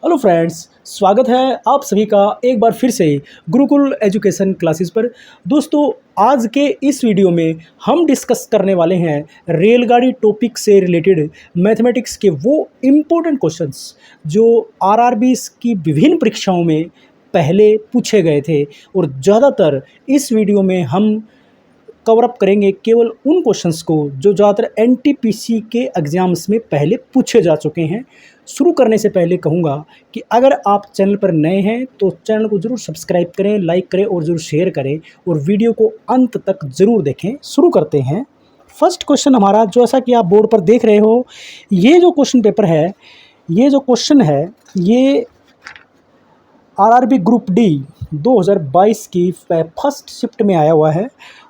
Hello friends, स्वागत है आप सभी का एक बार फिर से गुरुकुल एजुकेशन क्लासेस पर। दोस्तों, आज के इस वीडियो में हम डिस्कस करने वाले हैं रेलगाड़ी टॉपिक से रिलेटेड मैथमेटिक्स के वो इम्पोर्टेंट क्वेश्चंस जो आरआरबीज की विभिन्न परीक्षाओं में पहले पूछे गए थे। और ज़्यादातर इस वीडियो में हम कवर अप करेंगे केवल उन क्वेश्चंस को जो ज़्यादातर एनटीपीसी के एग्ज़ाम्स में पहले पूछे जा चुके हैं। शुरू करने से पहले कहूँगा कि अगर आप चैनल पर नए हैं तो चैनल को ज़रूर सब्सक्राइब करें, लाइक करें और ज़रूर शेयर करें और वीडियो को अंत तक ज़रूर देखें। शुरू करते हैं। फर्स्ट क्वेश्चन हमारा, जैसा कि आप बोर्ड पर देख रहे हो, ये जो क्वेश्चन पेपर है, ये जो क्वेश्चन है, ये आरआरबी ग्रुप डी 2022 की फर्स्ट शिफ्ट में आया हुआ है।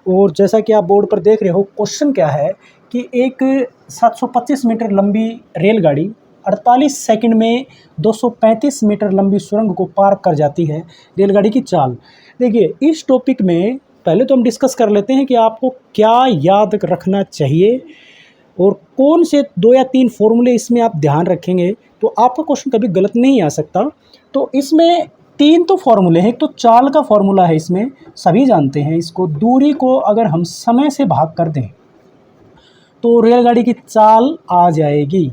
और जैसा कि आप बोर्ड पर देख रहे हो, क्वेश्चन क्या है कि एक 725 मीटर लंबी रेलगाड़ी 48 सेकंड में 235 मीटर लंबी सुरंग को पार कर जाती है। रेलगाड़ी की चाल। देखिए, इस टॉपिक में पहले तो हम डिस्कस कर लेते हैं कि आपको क्या याद रखना चाहिए और कौन से 2 या 3 फॉर्मूले इसमें आप ध्यान रखेंगे तो आपका क्वेश्चन कभी गलत नहीं आ सकता। तो इसमें 3 तो फॉर्मूले हैं। एक तो चाल का फॉर्मूला है, इसमें सभी जानते हैं इसको। दूरी को अगर हम समय से भाग कर दें तो रेलगाड़ी की चाल आ जाएगी।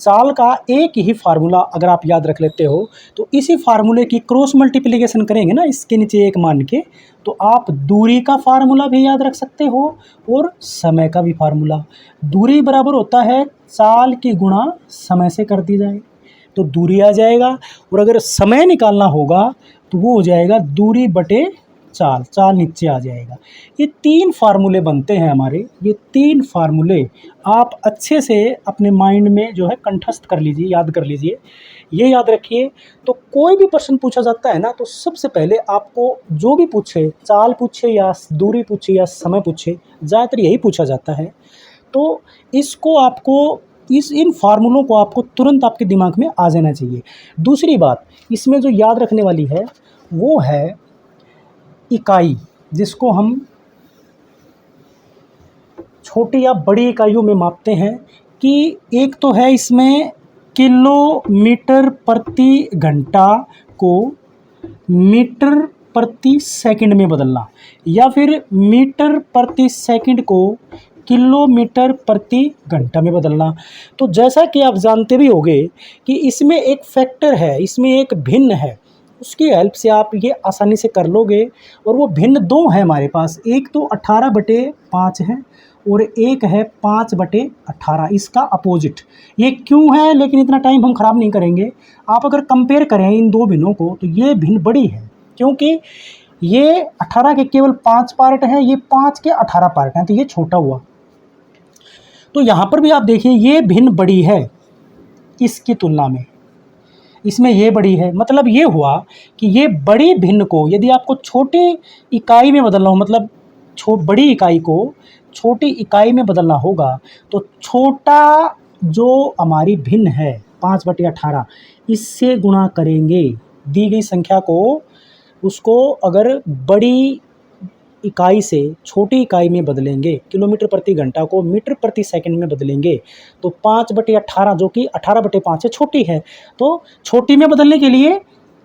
चाल का एक ही फार्मूला अगर आप याद रख लेते हो तो इसी फार्मूले की क्रॉस मल्टीप्लिकेशन करेंगे ना, इसके नीचे एक मान के, तो आप दूरी का फार्मूला भी याद रख सकते हो और समय का भी फार्मूला। दूरी बराबर होता है चाल की गुणा समय से कर दी जाए तो दूरी आ जाएगा। और अगर समय निकालना होगा तो वो हो जाएगा दूरी बटे चाल, चाल नीचे आ जाएगा। ये 3 फार्मूले बनते हैं हमारे। ये 3 फार्मूले आप अच्छे से अपने माइंड में जो है कंठस्थ कर लीजिए, याद कर लीजिए। ये याद रखिए। तो कोई भी प्रश्न पूछा जाता है ना, तो सबसे पहले आपको जो भी पूछे, चाल पूछे या दूरी पूछे या समय पूछे, ज़्यादातर यही पूछा जाता है। तो इसको आपको इन फार्मूलों को आपको तुरंत आपके दिमाग में आ जाना चाहिए। दूसरी बात इसमें जो याद रखने वाली है वो है इकाई, जिसको हम छोटी या बड़ी इकाइयों में मापते हैं। कि एक तो है इसमें किलोमीटर प्रति घंटा को मीटर प्रति सेकंड में बदलना, या फिर मीटर प्रति सेकंड को किलोमीटर प्रति घंटा में बदलना। तो जैसा कि आप जानते भी होंगे कि इसमें एक फैक्टर है, इसमें एक भिन्न है, उसकी हेल्प से आप ये आसानी से कर लोगे। और वो भिन्न 2 है हमारे पास। एक तो 18/5 है और एक है 5/18, इसका अपोजिट। ये क्यों है, लेकिन इतना टाइम हम ख़राब नहीं करेंगे। आप अगर कंपेयर करें इन 2 भिन्नों को तो ये भिन्न बड़ी है, क्योंकि ये 18 के केवल 5 पार्ट हैं, ये 5 के 18 पार्ट हैं, तो ये छोटा हुआ। तो यहाँ पर भी आप देखिए, ये भिन्न बड़ी है इसकी तुलना में, इसमें ये बड़ी है। मतलब ये हुआ कि ये बड़ी भिन्न को यदि आपको छोटी इकाई में बदलना हो, मतलब बड़ी इकाई को छोटी इकाई में बदलना होगा, तो छोटा जो हमारी भिन्न है 5/18, इससे गुणा करेंगे दी गई संख्या को। उसको अगर बड़ी इकाई से छोटी इकाई में बदलेंगे, किलोमीटर प्रति घंटा को मीटर प्रति सेकंड में बदलेंगे, तो 5/18 जो कि 18/5 है, छोटी है, तो छोटी में बदलने के लिए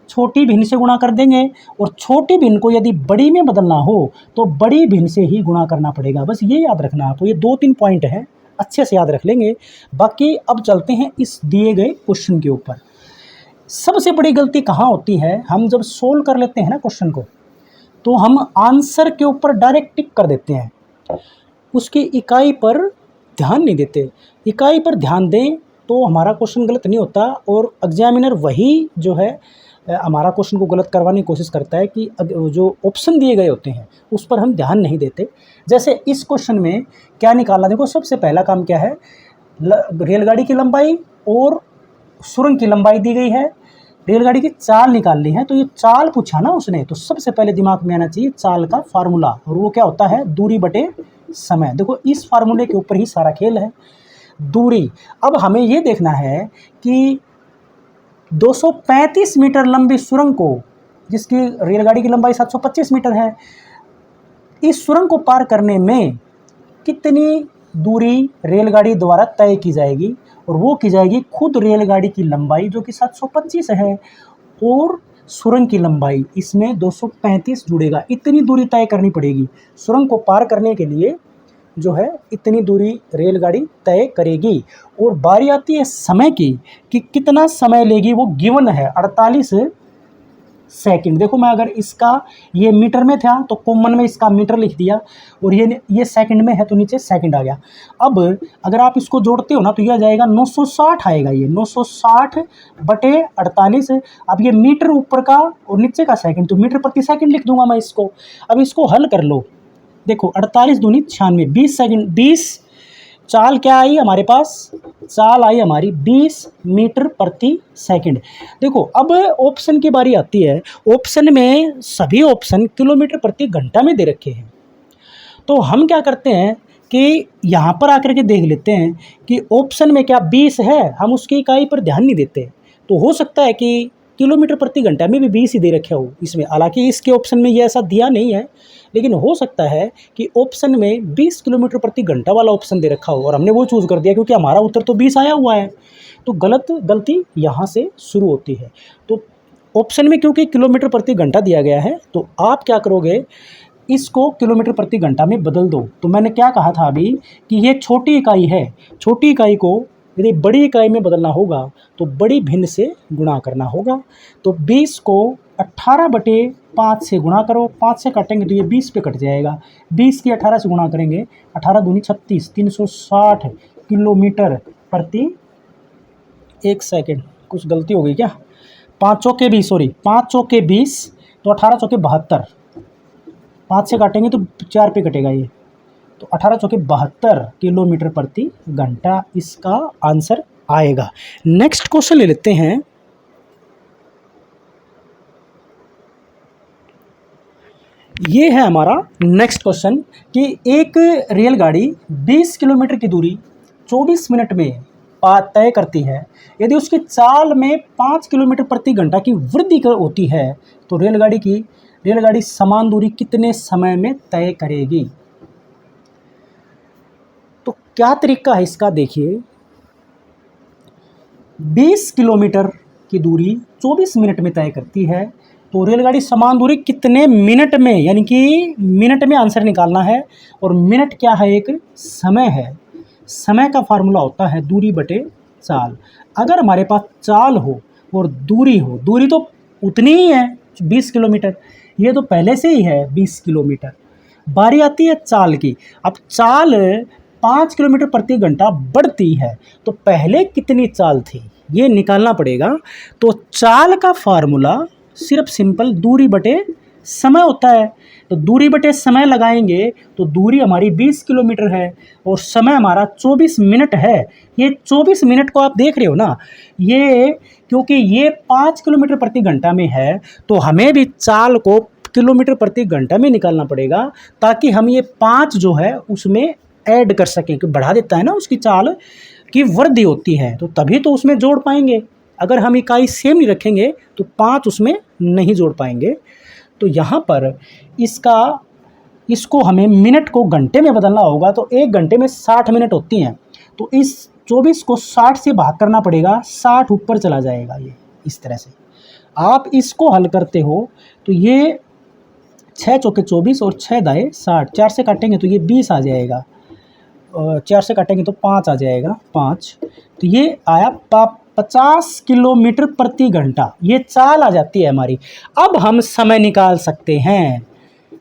छोटी भिन्न से गुणा कर देंगे। और छोटी भिन्न को यदि बड़ी में बदलना हो तो बड़ी भिन्न से ही गुणा करना पड़ेगा। बस ये याद रखना आपको। ये 2-3 पॉइंट हैं, अच्छे से याद रख लेंगे। बाकी अब चलते हैं इस दिए गए क्वेश्चन के ऊपर। सबसे बड़ी गलती कहाँ होती है, हम जब सोल्व कर लेते हैं ना क्वेश्चन को, तो हम आंसर के ऊपर डायरेक्ट टिक कर देते हैं, उसकी इकाई पर ध्यान नहीं देते। इकाई पर ध्यान दें तो हमारा क्वेश्चन गलत नहीं होता। और एग्जामिनर वही जो है हमारा क्वेश्चन को गलत करवाने की कोशिश करता है कि जो ऑप्शन दिए गए होते हैं उस पर हम ध्यान नहीं देते। जैसे इस क्वेश्चन में क्या निकालना, देखो सबसे पहला काम क्या है, रेलगाड़ी की लंबाई और सुरंग की लंबाई दी गई है, रेलगाड़ी की चाल निकालनी है। तो ये चाल पूछा ना उसने, तो सबसे पहले दिमाग में आना चाहिए चाल का फार्मूला, और वो क्या होता है, दूरी बटे समय। देखो इस फार्मूले के ऊपर ही सारा खेल है, दूरी। अब हमें ये देखना है कि 235 मीटर लंबी सुरंग को, जिसकी रेलगाड़ी की लंबाई 725 मीटर है, इस सुरंग को पार करने में कितनी दूरी रेलगाड़ी द्वारा तय की जाएगी और वो की जाएगी खुद रेलगाड़ी की लंबाई जो कि 725 है, और सुरंग की लंबाई इसमें 235 जुड़ेगा। इतनी दूरी तय करनी पड़ेगी सुरंग को पार करने के लिए, जो है इतनी दूरी रेलगाड़ी तय करेगी। और बारी आती है समय की कि कितना समय लेगी, वो गिवन है 48 सेकंड। देखो मैं अगर इसका ये मीटर में था तो कॉमन में इसका मीटर लिख दिया, और ये सेकंड में है तो नीचे सेकंड आ गया। अब अगर आप इसको जोड़ते हो ना तो ये आ जाएगा 960 आएगा, ये 960 बटे 48। अब ये मीटर ऊपर का और नीचे का सेकंड, तो मीटर प्रति सेकंड लिख दूंगा मैं इसको। अब इसको हल कर लो, देखो 48 दूनी 96, 20 सेकंड, 20 चाल क्या आई हमारे पास, चाल आई हमारी 20 मीटर प्रति सेकंड। देखो अब ऑप्शन की बारी आती है। ऑप्शन में सभी ऑप्शन किलोमीटर प्रति घंटा में दे रखे हैं, तो हम क्या करते हैं कि यहाँ पर आकर के देख लेते हैं कि ऑप्शन में क्या 20 है, हम उसकी इकाई पर ध्यान नहीं देते। तो हो सकता है कि किलोमीटर प्रति घंटा में भी 20 ही दे रखे हो इसमें, हालांकि इसके ऑप्शन में ये ऐसा दिया नहीं है, लेकिन हो सकता है कि ऑप्शन में 20 किलोमीटर प्रति घंटा वाला ऑप्शन दे रखा हो और हमने वो चूज़ कर दिया क्योंकि हमारा उत्तर तो 20 आया हुआ है। तो गलती यहाँ से शुरू होती है। तो ऑप्शन में क्योंकि किलोमीटर प्रति घंटा दिया गया है, तो आप क्या करोगे, इसको किलोमीटर प्रति घंटा में बदल दो। तो मैंने क्या कहा था अभी कि ये छोटी इकाई है, छोटी इकाई को यदि बड़ी इकाई में बदलना होगा तो बड़ी भिन्न से गुणा करना होगा। तो 20 को 18/5 से गुणा करो, 5 से काटेंगे तो ये 20 पे कट जाएगा, 20 की 18 से गुणा करेंगे, 18 दूनी 36, 360 किलोमीटर प्रति एक सेकंड। कुछ गलती हो गई क्या, 5 चौके 20, सॉरी 5 चौके 20, तो 18 चौके 72, 5 से काटेंगे तो 4 पे कटेगा ये, तो 18 चौके 72 किलोमीटर प्रति घंटा इसका आंसर आएगा। नेक्स्ट क्वेश्चन ले लेते हैं। ये है हमारा नेक्स्ट क्वेश्चन कि एक रेलगाड़ी 20 किलोमीटर की दूरी 24 मिनट में तय करती है। यदि उसकी चाल में 5 किलोमीटर प्रति घंटा की वृद्धि होती है तो रेलगाड़ी समान दूरी कितने समय में तय करेगी। तो क्या तरीका है इसका, देखिए 20 किलोमीटर की दूरी 24 मिनट में तय करती है, तो रेलगाड़ी समान दूरी कितने मिनट में, यानी कि मिनट में आंसर निकालना है। और मिनट क्या है, एक समय है, समय का फार्मूला होता है दूरी बटे चाल। अगर हमारे पास चाल हो और दूरी हो, दूरी तो उतनी ही है 20 किलोमीटर, ये तो पहले से ही है 20 किलोमीटर। बारी आती है चाल की। अब चाल 5 किलोमीटर प्रति घंटा बढ़ती है, तो पहले कितनी चाल थी ये निकालना पड़ेगा। तो चाल का फार्मूला सिर्फ सिंपल दूरी बटे समय होता है, तो दूरी बटे समय लगाएंगे तो दूरी हमारी 20 किलोमीटर है और समय हमारा 24 मिनट है। ये 24 मिनट को आप देख रहे हो ना, ये क्योंकि ये 5 किलोमीटर प्रति घंटा में है तो हमें भी चाल को किलोमीटर प्रति घंटा में निकालना पड़ेगा, ताकि हम ये 5 जो है उसमें ऐड कर सकें, कि बढ़ा देता है ना, उसकी चाल की वृद्धि होती है तो तभी तो उसमें जोड़ पाएंगे। अगर हम इकाई सेम नहीं रखेंगे तो 5 उसमें नहीं जोड़ पाएंगे। तो यहाँ पर इसको हमें मिनट को घंटे में बदलना होगा, तो 1 घंटे में 60 मिनट होती हैं, तो इस 24 को 60 से भाग करना पड़ेगा, 60 ऊपर चला जाएगा। ये इस तरह से आप इसको हल करते हो तो ये 6 चौके 24 और 6 दाएँ 60, 4 से काटेंगे तो ये 20 आ जाएगा, 4 से काटेंगे तो 5 आ जाएगा, 5, तो ये आया 50 किलोमीटर प्रति घंटा। ये चाल आ जाती है हमारी। अब हम समय निकाल सकते हैं,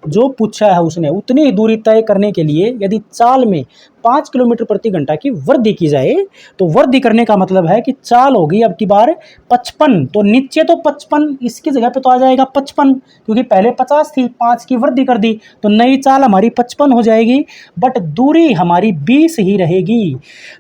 जो पूछा है उसने उतनी ही दूरी तय करने के लिए यदि चाल में 5 किलोमीटर प्रति घंटा की वृद्धि की जाए, तो वृद्धि करने का मतलब है कि चाल होगी अब की बार 55, तो नीचे तो 55, इसकी जगह पे तो आ जाएगा 55, क्योंकि पहले 50 थी, 5 की वृद्धि कर दी तो नई चाल हमारी 55 हो जाएगी, बट दूरी हमारी 20 ही रहेगी।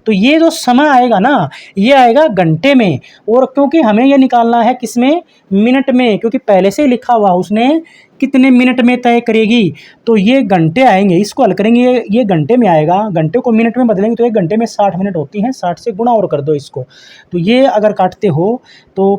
तो ये जो समय आएगा ना, ये आएगा घंटे में, और क्योंकि हमें ये निकालना है किसमें, मिनट में, क्योंकि पहले से ही लिखा हुआ उसने कितने मिनट में तय करेगी, तो ये घंटे आएंगे। इसको हल करेंगे, ये घंटे में आएगा, घंटे को मिनट में बदलेंगे तो 1 घंटे में 60 मिनट होती हैं, 60 से गुणा और कर दो इसको, तो ये अगर काटते हो तो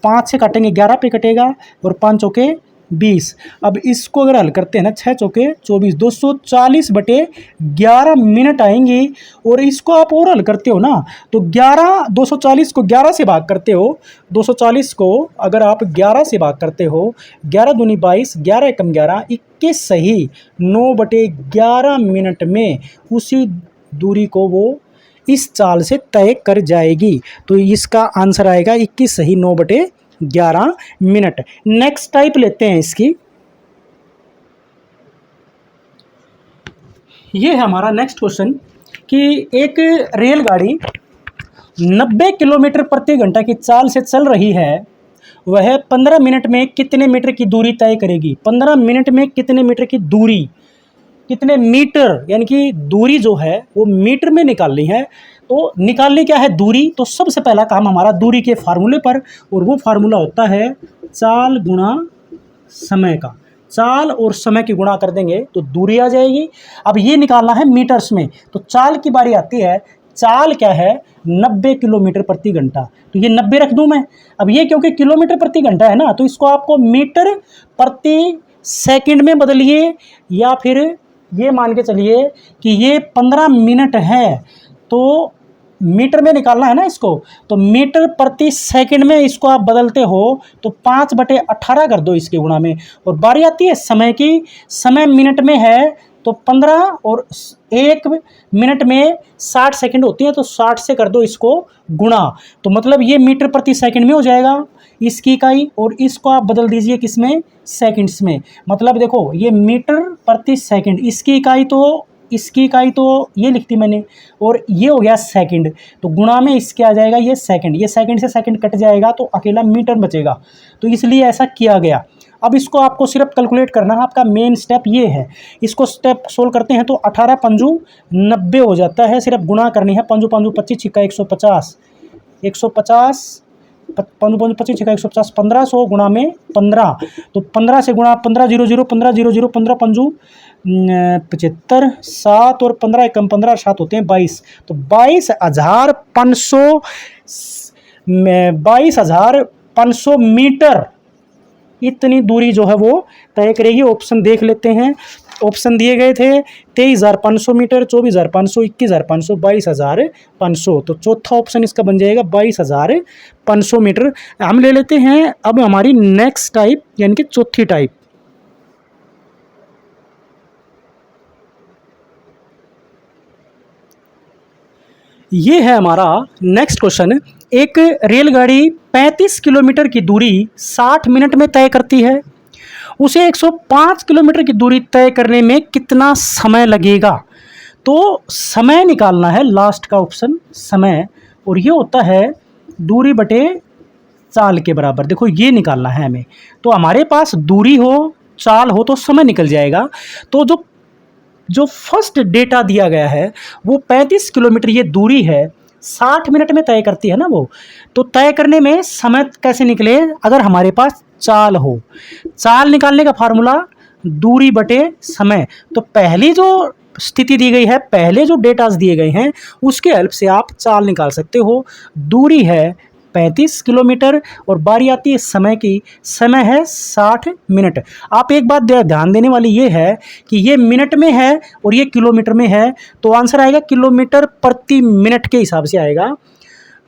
5 से काटेंगे 11 पे कटेगा, और 5 चौके 20। अब इसको अगर हल करते हैं ना, 6 चौके 24, 240/11 मिनट आएंगी। और इसको आप और हल करते हो ना तो 240 को 11 से भाग करते हो, 240 को अगर आप 11 से भाग करते हो, 11 दूनी 22, 11 एकम 11, 21 सही 9/11 मिनट में उसी दूरी को वो इस चाल से तय कर जाएगी। तो इसका आंसर आएगा 21 सही 9/11 मिनट। नेक्स्ट टाइप लेते हैं इसकी। ये है हमारा नेक्स्ट क्वेश्चन कि एक रेलगाड़ी 90 किलोमीटर प्रति घंटा की चाल से चल रही है, वह 15 मिनट में कितने मीटर की दूरी तय करेगी। 15 मिनट में कितने मीटर की दूरी, कितने मीटर, यानी कि दूरी जो है वो मीटर में निकालनी है। तो निकालनी क्या है दूरी, तो सबसे पहला काम हमारा दूरी के फार्मूले पर, और वो फार्मूला होता है चाल गुणा समय का। चाल और समय की गुणा कर देंगे तो दूरी आ जाएगी। अब ये निकालना है मीटर्स में, तो चाल की बारी आती है। चाल क्या है 90 किलोमीटर प्रति घंटा, तो ये 90 रख दूं मैं। अब ये क्योंकि किलोमीटर प्रति घंटा है ना, तो इसको आपको मीटर प्रति सेकंड में बदलिए, या फिर ये मान के चलिए कि ये 15 मिनट है, तो मीटर में निकालना है ना इसको, तो मीटर प्रति सेकंड में इसको आप बदलते हो तो 5/18 कर दो इसके गुणा में। और बारी आती है समय की, समय मिनट में है तो 15, और 1 मिनट में 60 सेकंड होती है, तो 60 से कर दो इसको गुणा, तो मतलब ये मीटर प्रति सेकंड में हो जाएगा इसकी इकाई। और इसको आप बदल दीजिए किसमें, सेकंड्स में। मतलब देखो ये मीटर प्रति सेकंड, इसकी इकाई तो ये लिखती मैंने, और ये हो गया सेकंड, तो गुणा में इसके आ जाएगा ये सेकंड। ये सेकंड से सेकंड कट जाएगा तो अकेला मीटर बचेगा, तो इसलिए ऐसा किया गया। अब इसको आपको सिर्फ कैलकुलेट करना है, आपका मेन स्टेप ये है। इसको स्टेप सोल्व करते हैं तो 18 पंजू 90 हो जाता है, सिर्फ गुणा करनी है। पंजू पंजू 25 छिक्का 150, 150 पंजू पंजू 25 छिक्का 150, 1500 गुणा में 15, तो 15 से गुणा 15 0 0 15 0 0 15 पंजू 75, 7 और 15 एकम 15, 7 होते हैं 22, तो 22,500 मीटर इतनी दूरी जो है वो तय करेगी। ऑप्शन देख लेते हैं, ऑप्शन दिए गए थे 23,500 मीटर, 24,500, 21,500, 22,500, तो चौथा ऑप्शन इसका बन जाएगा 22,500 मीटर। हम ले लेते हैं अब हमारी नेक्स्ट टाइप, यानी कि चौथी टाइप। ये है हमारा नेक्स्ट क्वेश्चन। एक रेलगाड़ी 35 किलोमीटर की दूरी 60 मिनट में तय करती है, उसे 105 किलोमीटर की दूरी तय करने में कितना समय लगेगा। तो समय निकालना है, लास्ट का ऑप्शन समय, और ये होता है दूरी बटे चाल के बराबर। देखो ये निकालना है हमें, तो हमारे पास दूरी हो चाल हो तो समय निकल जाएगा। तो जो फर्स्ट डेटा दिया गया है वो 35 किलोमीटर ये दूरी है, 60 मिनट में तय करती है ना वो, तो तय करने में समय कैसे निकले, अगर हमारे पास चाल हो। चाल निकालने का फार्मूला दूरी बटे समय, तो पहली जो स्थिति दी गई है, पहले जो डेटास दिए गए हैं उसके हेल्प से आप चाल निकाल सकते हो। दूरी है 35 किलोमीटर और बारी आती है समय की, समय है 60 मिनट। आप एक बात ध्यान देने वाली ये है कि ये मिनट में है और ये किलोमीटर में है, तो आंसर आएगा किलोमीटर प्रति मिनट के हिसाब से आएगा।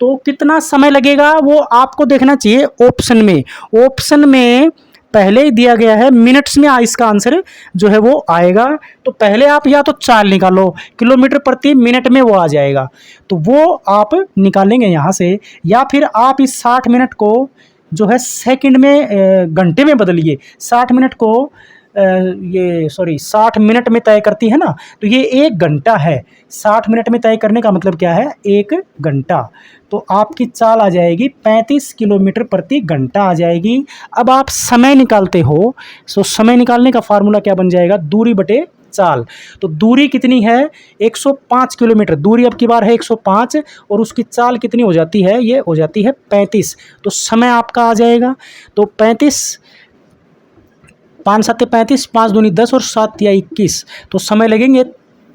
तो कितना समय लगेगा वो आपको देखना चाहिए ऑप्शन में। ऑप्शन में पहले ही दिया गया है मिनट्स में, इसका आंसर जो है वो आएगा। तो पहले आप या तो चाल निकालो, किलोमीटर प्रति मिनट में वो आ जाएगा, तो वो आप निकालेंगे यहाँ से, या फिर आप इस 60 मिनट को जो है सेकंड में घंटे में बदलिए। 60 मिनट को 60 मिनट में तय करती है ना, तो ये 1 घंटा है। 60 मिनट में तय करने का मतलब क्या है, 1 घंटा। तो आपकी चाल आ जाएगी 35 किलोमीटर प्रति घंटा आ जाएगी। अब आप समय निकालते हो, सो समय निकालने का फार्मूला क्या बन जाएगा, दूरी बटे चाल। तो दूरी कितनी है 105 किलोमीटर, दूरी अब की बार है 105, और उसकी चाल कितनी हो जाती है, ये हो जाती है 35। तो समय आपका आ जाएगा, तो 35, 5 7 35, 5 दूनी 10 और 7 या 21, तो समय लगेंगे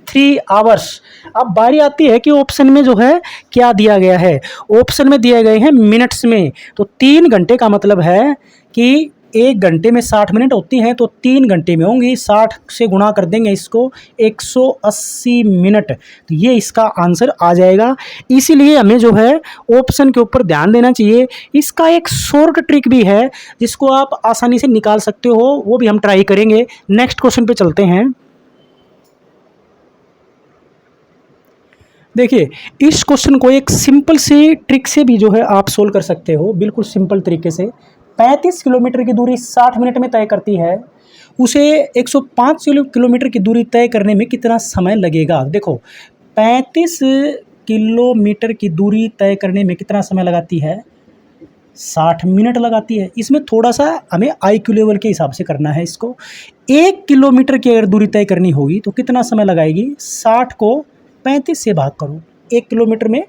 3 आवर्स। अब बारी आती है कि ऑप्शन में जो है क्या दिया गया है। ऑप्शन में दिए गए हैं मिनट्स में, तो 3 घंटे का मतलब है कि 1 घंटे में 60 मिनट होती हैं तो 3 घंटे में होंगी। 60 से गुणा कर देंगे इसको 180 मिनट, तो ये इसका आंसर आ जाएगा। इसीलिए हमें जो है ऑप्शन के ऊपर ध्यान देना चाहिए। इसका एक शॉर्ट ट्रिक भी है जिसको आप आसानी से निकाल सकते हो, वो भी हम ट्राई करेंगे। नेक्स्ट क्वेश्चन पे चलते हैं। देखिए, इस क्वेश्चन को एक सिंपल सी ट्रिक से भी जो है आप सोल्व कर सकते हो, बिल्कुल सिंपल तरीके से। 35 किलोमीटर की दूरी 60 मिनट में तय करती है, उसे 105 किलोमीटर की दूरी तय करने में कितना समय लगेगा। देखो, 35 किलोमीटर की दूरी तय करने में कितना समय लगाती है, 60 मिनट लगाती है। इसमें थोड़ा सा हमें IQ लेवल के हिसाब से करना है इसको। 1 किलोमीटर की अगर दूरी तय करनी होगी तो कितना समय लगाएगी, 60 को 35 से भाग करो, 1 किलोमीटर में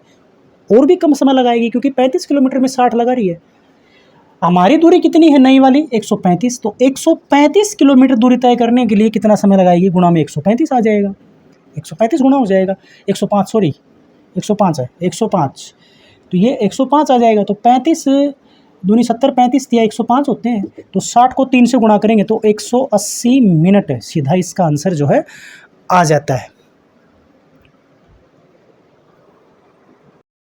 और भी कम समय लगाएगी क्योंकि 35 किलोमीटर में 60 लगा रही है। हमारी दूरी कितनी है नई वाली, 135, तो 135 किलोमीटर दूरी तय करने के लिए कितना समय लगाएगी, गुणा में 135 आ जाएगा, 135 गुणा हो जाएगा, 105 सॉरी 105 है, 105, तो ये 105 आ जाएगा। तो 35 दूनी 70, 35 दिया 105 होते हैं, तो 60 को 3 से गुणा करेंगे तो 180 मिनट, सीधा इसका आंसर जो है आ जाता है।